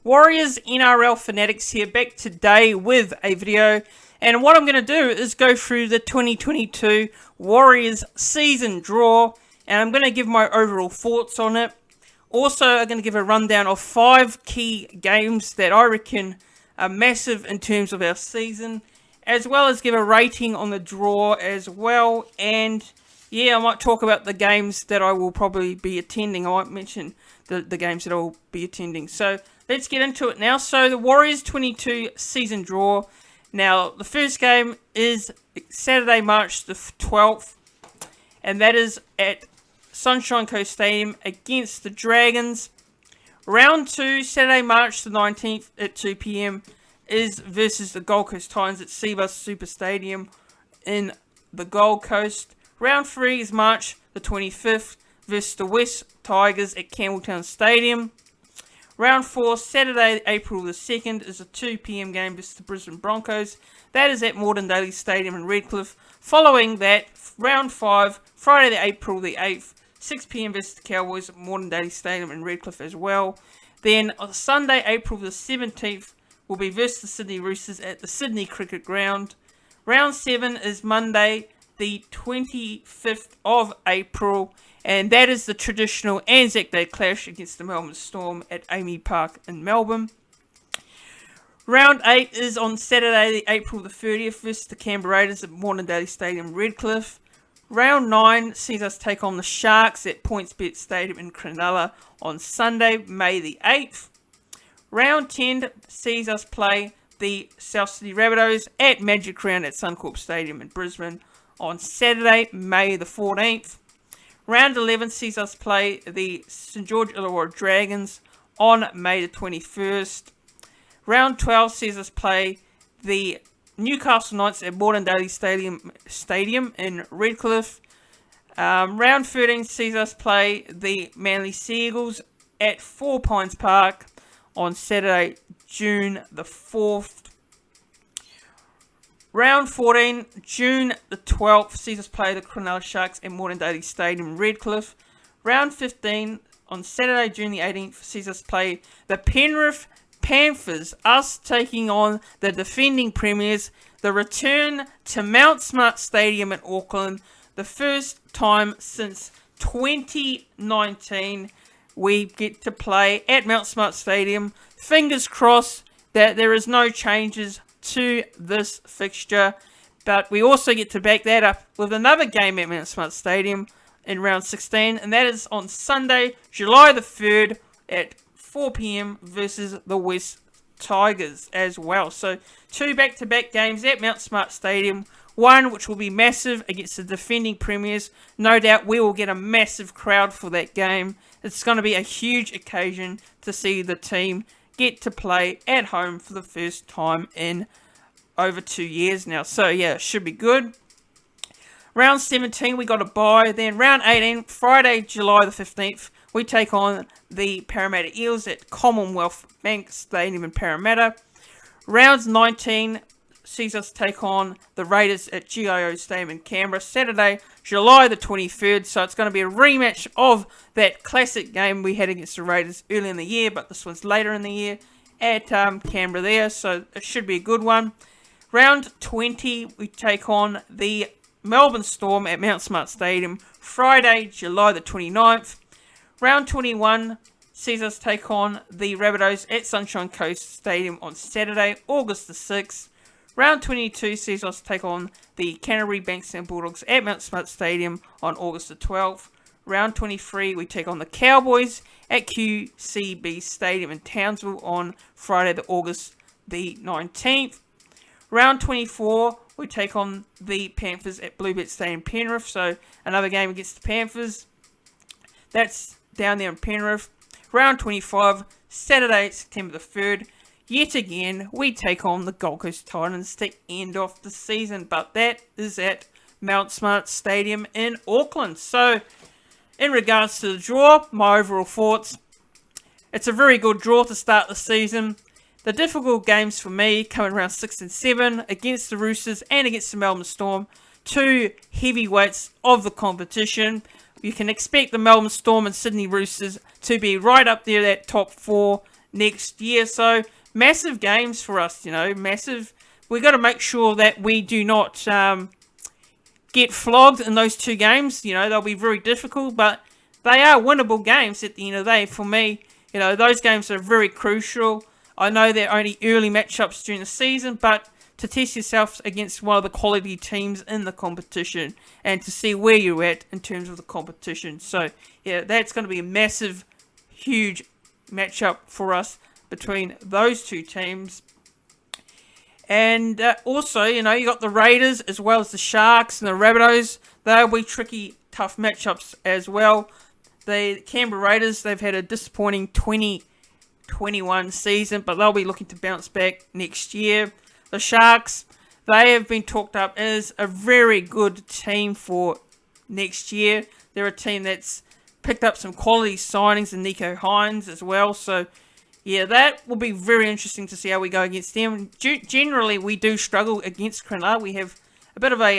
Warriors NRL Fanatics here, back today with a video. And what I'm going to do is go through the 2022 Warriors season draw. And I'm going to give my overall thoughts on it. Also, I'm going to give a rundown of 5 key games that I reckon are massive in terms of our season. As well as give a rating on the draw as well. And yeah, I might talk about the games that I will probably be attending. I might mention the games that I will be attending. So let's get into it now. So the Warriors 22 season draw. Now the first game is Saturday, March the 12th. And that is at Sunshine Coast Stadium against the Dragons. Round 2, Saturday, March the 19th at 2 p.m. is versus the Gold Coast Titans at Cbus Super Stadium in the Gold Coast. Round 3 is March the 25th versus the West Tigers at Campbelltown Stadium. Round 4, Saturday, April the 2nd, is a 2 p.m. game versus the Brisbane Broncos. That is at Moreton Daily Stadium in Redcliffe. Following that, Round 5, Friday the April the 8th, 6 p.m. versus the Cowboys at Moreton Daily Stadium in Redcliffe as well. Then on Sunday, April the 17th, will be versus the Sydney Roosters at the Sydney Cricket Ground. Round 7 is Monday, the 25th of April, and that is the traditional Anzac Day clash against the Melbourne Storm at Amy Park in Melbourne. Round 8 is on Saturday, April the 30th, versus the Canberra Raiders at Moreton Daily Stadium, Redcliffe. Round 9 sees us take on the Sharks at PointsBet Stadium in Cronulla on Sunday, May the 8th. Round 10 sees us play the South Sydney Rabbitohs at Magic Round at Suncorp Stadium in Brisbane on Saturday, May the 14th. Round 11 sees us play the St George Illawarra Dragons on May the 21st. Round 12 sees us play the Newcastle Knights at Moreton Daily Stadium in Redcliffe. Round 13 sees us play the Manly Seagulls at 4 Pines Park on Saturday, June the 4th. Round 14, June the 12th, sees us play the Cronulla Sharks at Moreton Daily Stadium in Redcliffe. Round 15, on Saturday, June the 18th, sees us play the Penrith Panthers, us taking on the defending premiers. The return to Mount Smart Stadium in Auckland, the first time since 2019 we get to play at Mount Smart Stadium. Fingers crossed that there is no changes to this fixture, but we also get to back that up with another game at Mount Smart Stadium in round 16, and that is on Sunday, July the 3rd at 4 p.m. versus the West Tigers as well. So 2 back-to-back games at Mount Smart Stadium, one which will be massive against the defending premiers. No doubt we will get a massive crowd for that game. It's going to be a huge occasion to see the team get to play at home for the first time in over 2 years now. So yeah, it should be good. Round 17, we got a bye. Then round 18, Friday, July the 15th, we take on the Parramatta Eels at Commonwealth Bank Stadium in Parramatta. Round 19 sees us take on the Raiders at GIO Stadium in Canberra, Saturday, July the 23rd. So it's going to be a rematch of that classic game we had against the Raiders early in the year, but this one's later in the year at Canberra there, so it should be a good one. Round 20, we take on the Melbourne Storm at Mount Smart Stadium, Friday, July the 29th. Round 21 sees us take on the Rabbitohs at Sunshine Coast Stadium on Saturday, August the 6th. Round 22 sees us take on the Canterbury Bankstown Bulldogs at Mount Smart Stadium on August the 12th. Round 23, we take on the Cowboys at QCB Stadium in Townsville on Friday, the August the 19th. Round 24, we take on the Panthers at Bluebet Stadium, Penrith. So another game against the Panthers. That's down there in Penrith. Round 25, Saturday, September the 3rd. Yet again, we take on the Gold Coast Titans to end off the season. But that is at Mount Smart Stadium in Auckland. So, in regards to the draw, my overall thoughts. It's a very good draw to start the season. The difficult games for me come in round 6 and 7 against the Roosters and against the Melbourne Storm. 2 heavyweights of the competition. You can expect the Melbourne Storm and Sydney Roosters to be right up there, that top 4 next year. So massive games for us, massive. We got to make sure that we do not get flogged in those 2 games. They'll be very difficult, but they are winnable games at the end of the day. For me, those games are very crucial. I know they're only early matchups during the season, but to test yourself against one of the quality teams in the competition and to see where you're at in terms of the competition. So, yeah, that's going to be a massive, huge matchup for us between those 2 teams. And also, you got the Raiders as well as the Sharks and the Rabbitohs. They'll be tricky, tough matchups as well. The Canberra Raiders, they've had a disappointing 2021 season, but they'll be looking to bounce back next year. The Sharks, they have been talked up as a very good team for next year. They're a team that's picked up some quality signings in Nico Hines as well. So, yeah, that will be very interesting to see how we go against them. Generally, we do struggle against Cronulla. We have a bit of a,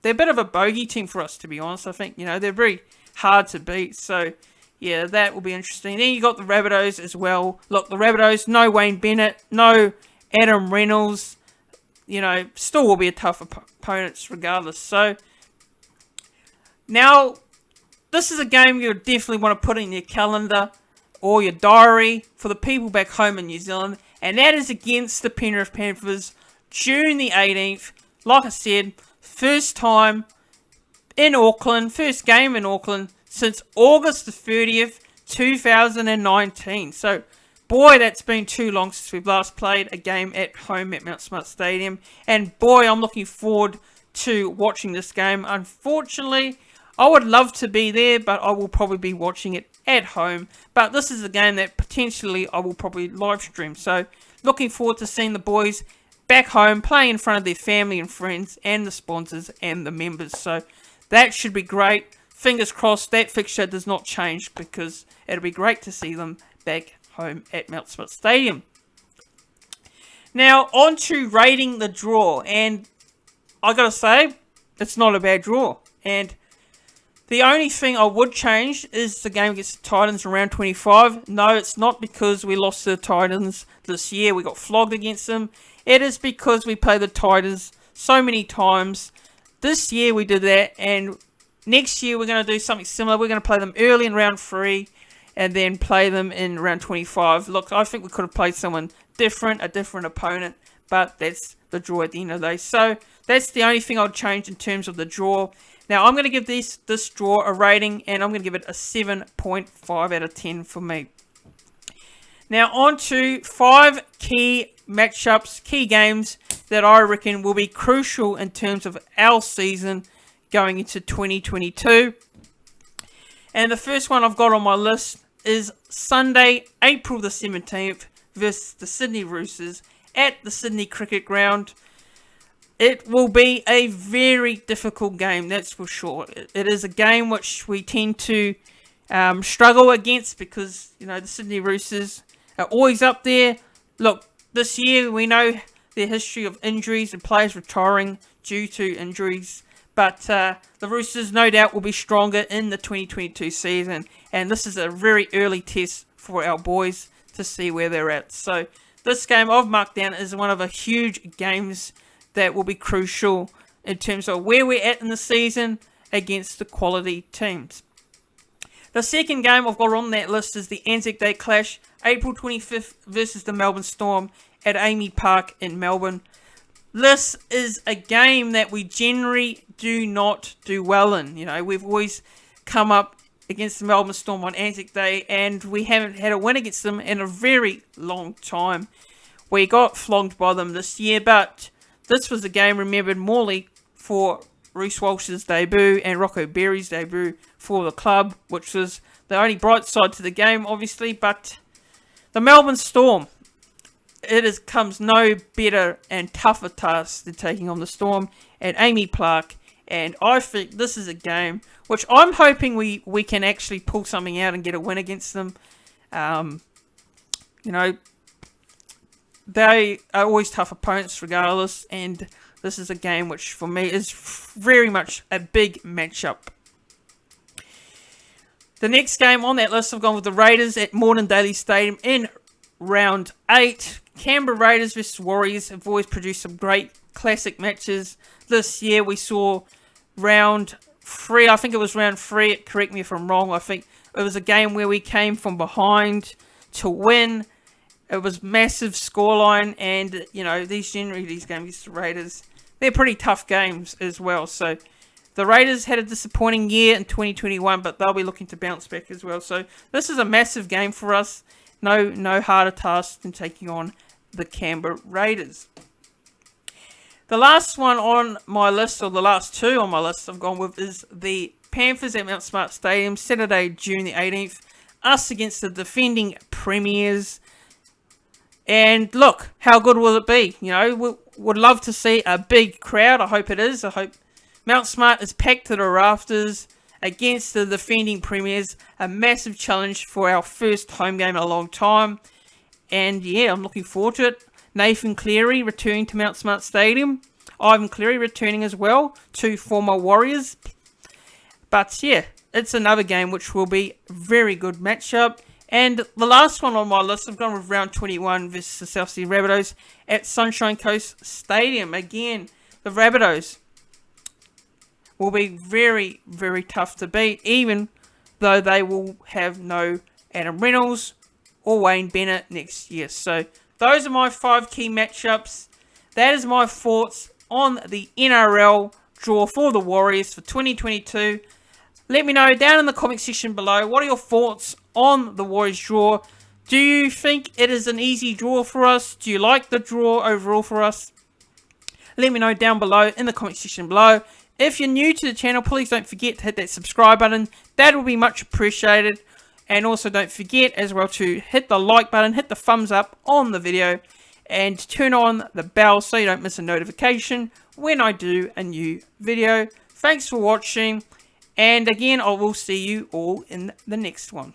they're a bit of a bogey team for us, to be honest. I think, they're very hard to beat. So, yeah, that will be interesting. Then you got the Rabbitohs as well. Look, the Rabbitohs, no Wayne Bennett, no Adam Reynolds. Still will be a tough opponents regardless. So, now, this is a game you definitely want to put in your calendar or your diary for the people back home in New Zealand, and that is against the Penrith Panthers, June the 18th. Like I said, first time in Auckland, first game in Auckland since August the 30th, 2019. So, boy, that's been too long since we've last played a game at home at Mount Smart Stadium, and boy, I'm looking forward to watching this game. Unfortunately, I would love to be there, but I will probably be watching it at home. But this is a game that potentially I will probably live stream. So, looking forward to seeing the boys back home playing in front of their family and friends and the sponsors and the members. So, that should be great. Fingers crossed that fixture does not change, because it'll be great to see them back home at Mount Smart Stadium. Now, on to rating the draw. And I gotta say, it's not a bad draw. And the only thing I would change is the game against the Titans in round 25. No, it's not because we lost to the Titans this year. We got flogged against them. It is because we played the Titans so many times. This year we did that, and next year we're going to do something similar. We're going to play them early in round 3 and then play them in round 25. Look, I think we could have played someone different, a different opponent, but that's the draw at the end of the day. So that's the only thing I'll change in terms of the draw. Now, I'm going to give this draw a rating, and I'm going to give it a 7.5 out of 10 for me. Now, on to 5 key matchups, key games that I reckon will be crucial in terms of our season going into 2022. And the first one I've got on my list is Sunday, April the 17th versus the Sydney Roosters at the Sydney Cricket Ground. It will be a very difficult game, that's for sure. It is a game which we tend to struggle against because, the Sydney Roosters are always up there. Look, this year we know their history of injuries and players retiring due to injuries. But the Roosters, no doubt, will be stronger in the 2022 season. And this is a very early test for our boys to see where they're at. So this game I've marked down as one of the huge games that will be crucial in terms of where we're at in the season against the quality teams. The second game I've got on that list is the Anzac Day Clash, April 25th versus the Melbourne Storm at Amy Park in Melbourne. This is a game that we generally do not do well in. We've always come up against the Melbourne Storm on Anzac Day, and we haven't had a win against them in a very long time. We got flogged by them this year, but this was a game remembered morely for Reece Walsh's debut and Rocco Berry's debut for the club, which was the only bright side to the game, obviously. But the Melbourne Storm, it comes no better and tougher task than taking on the Storm at Amy Park. And I think this is a game which I'm hoping we can actually pull something out and get a win against them. They are always tough opponents regardless, and this is a game which for me is very much a big matchup. The next game on that list, I've gone with the Raiders at Moreton Daily Stadium in round 8. Canberra Raiders versus Warriors have always produced some great classic matches. This year we saw round 3, I think it was round 3, correct me if I'm wrong, I think it was a game where we came from behind to win. It was massive scoreline, and you know, these games against the Raiders, they're pretty tough games as well. So the Raiders had a disappointing year in 2021, but they'll be looking to bounce back as well. So this is a massive game for us. No harder task than taking on the Canberra Raiders. The last one on my list, or the last two on my list I've gone with, is the Panthers at Mount Smart Stadium, Saturday, June the 18th. Us against the defending premiers. And look, how good will it be? You know, we would love to see a big crowd. I hope it is. I hope Mount Smart is packed to the rafters against the defending premiers. A massive challenge for our first home game in a long time. And yeah, I'm looking forward to it. Nathan Cleary returning to Mount Smart Stadium. Ivan Cleary returning as well. 2 former Warriors. But yeah, it's another game which will be a very good matchup. And the last one on my list, I've gone with round 21 versus the South Sydney Rabbitohs at Sunshine Coast Stadium. Again, the Rabbitohs will be very, very tough to beat, even though they will have no Adam Reynolds or Wayne Bennett next year. So those are my 5 key matchups. That is my thoughts on the NRL draw for the Warriors for 2022. Let me know down in the comment section below, what are your thoughts on the Warriors draw? Do you think it is an easy draw for us? Do you like the draw overall for us? Let me know down below in the comment section below. If you're new to the channel, please don't forget to hit that subscribe button. That will be much appreciated. And also don't forget as well to hit the like button, hit the thumbs up on the video, and turn on the bell so you don't miss a notification when I do a new video. Thanks for watching. And again, I will see you all in the next one.